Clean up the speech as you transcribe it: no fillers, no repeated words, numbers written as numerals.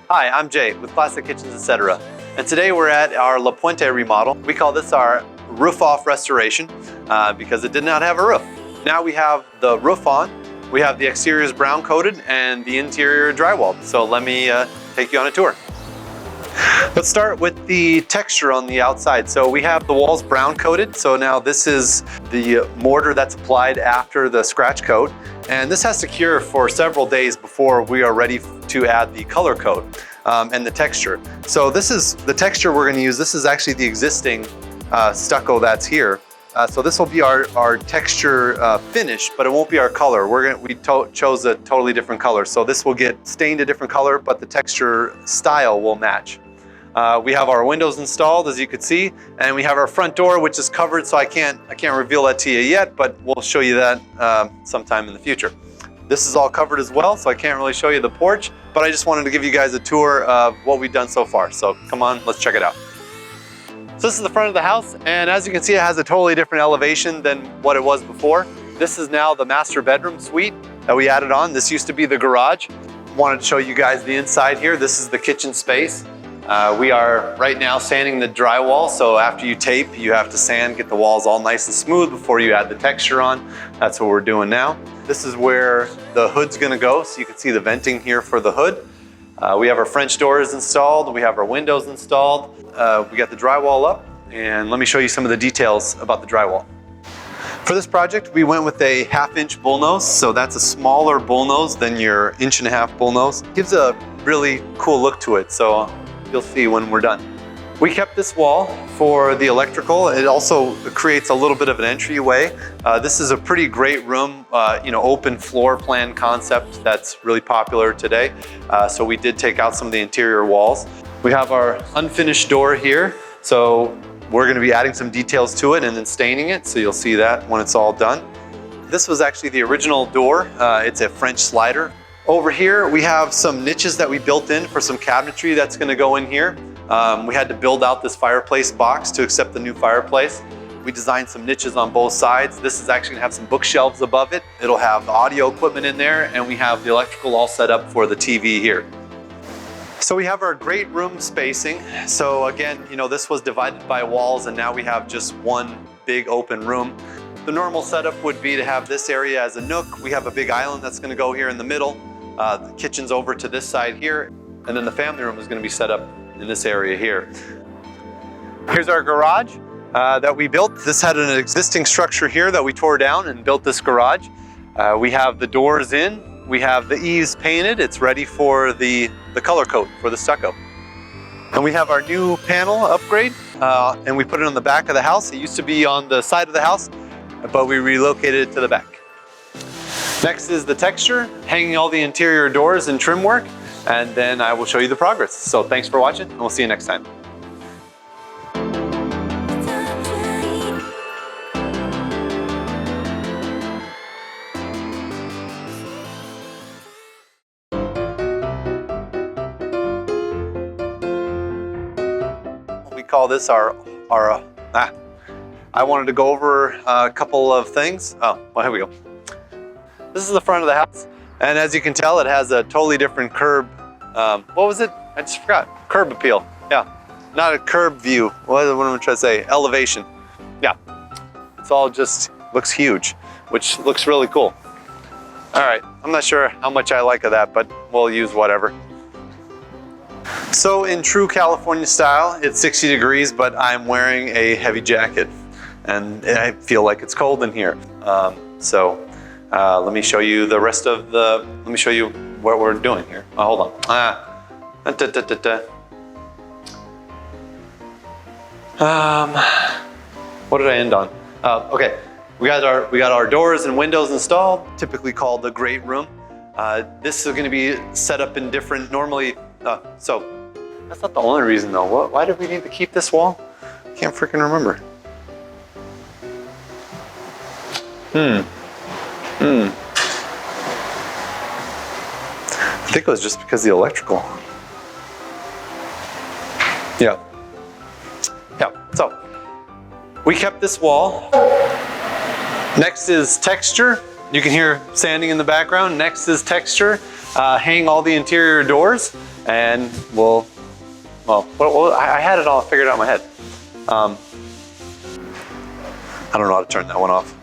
Hi, I'm Jay with Classic Kitchens, etc. And today we're at our La Puente remodel. We call this our roof off restoration because it did not have a roof. Now we have the roof on, we have the exterior is brown coated and the interior drywalled. So let me take you on a tour. Let's start with the texture on the outside. So we have the walls brown coated. So now this is the mortar that's applied after the scratch coat. And this has to cure for several days before we are ready to add the color coat and the texture. So this is the texture we're going to use. This is actually the existing stucco that's here. So this will be our texture finish, but it won't be our color. We chose a totally different color. So this will get stained a different color, but the texture style will match. We have our windows installed, as you can see, and we have our front door, which is covered, so I can't reveal that to you yet, but we'll show you that sometime in the future. This is all covered as well, so I can't really show you the porch, but I just wanted to give you guys a tour of what we've done so far. So come on, let's check it out. So this is the front of the house, and as you can see, it has a totally different elevation than what it was before. This is now the master bedroom suite that we added on. This used to be the garage. Wanted to show you guys the inside here. This is the kitchen space. We are right now sanding the drywall, so after you tape, you have to sand, get the walls all nice and smooth before you add the texture on. That's what we're doing now. This is where the hood's gonna go, so you can see the venting here for the hood. We have our French doors installed, we have our windows installed, we got the drywall up, and let me show you some of the details about the drywall. For this project, we went with a 1/2-inch bullnose, so that's a smaller bullnose than your 1.5-inch bullnose. Gives a really cool look to it, so you'll see when we're done. We kept this wall for the electrical. It also creates a little bit of an entryway. This is a pretty great room, open floor plan concept that's really popular today. So we did take out some of the interior walls. We have our unfinished door here. So we're gonna be adding some details to it and then staining it. So you'll see that when it's all done. This was actually the original door. It's a French slider. Over here, we have some niches that we built in for some cabinetry that's gonna go in here. We had to build out this fireplace box to accept the new fireplace. We designed some niches on both sides. This is actually gonna have some bookshelves above it. It'll have the audio equipment in there, and we have the electrical all set up for the TV here. So we have our great room spacing. So again, this was divided by walls, and now we have just one big open room. The normal setup would be to have this area as a nook. We have a big island that's gonna go here in the middle. The kitchen's over to this side here, and then the family room is going to be set up in this area here. Here's our garage that we built. This had an existing structure here that we tore down and built this garage. We have the doors in, we have the eaves painted. It's ready for the color coat for the stucco. And we have our new panel upgrade, and we put it on the back of the house. It used to be on the side of the house, but we relocated it to the back. Next is the texture, hanging all the interior doors and trim work, and then I will show you the progress. So thanks for watching, and we'll see you next time. We call this I wanted to go over a couple of things. Oh, well, here we go. This is the front of the house, and as you can tell, it has a totally different curb. What was it? I just forgot. Curb appeal. Yeah, not a curb view. What am I trying to say? Elevation. Yeah, it's all just looks huge, which looks really cool. All right, I'm not sure how much I like of that, but we'll use whatever. So in true California style, it's 60 degrees, but I'm wearing a heavy jacket, and I feel like it's cold in here. Let me show you the rest of let me show you what we're doing here. Oh, hold on. What did I end on? Okay, we got our doors and windows installed, typically called the great room. This is gonna be set up in different, so that's not the only reason though. Why did we need to keep this wall? I can't freaking remember. I think it was just because of the electrical. Yeah. So we kept this wall Next is texture. You can hear sanding in the background. Next is texture. Hang all the interior doors, and I had it all figured out in my head. I don't know how to turn that one off.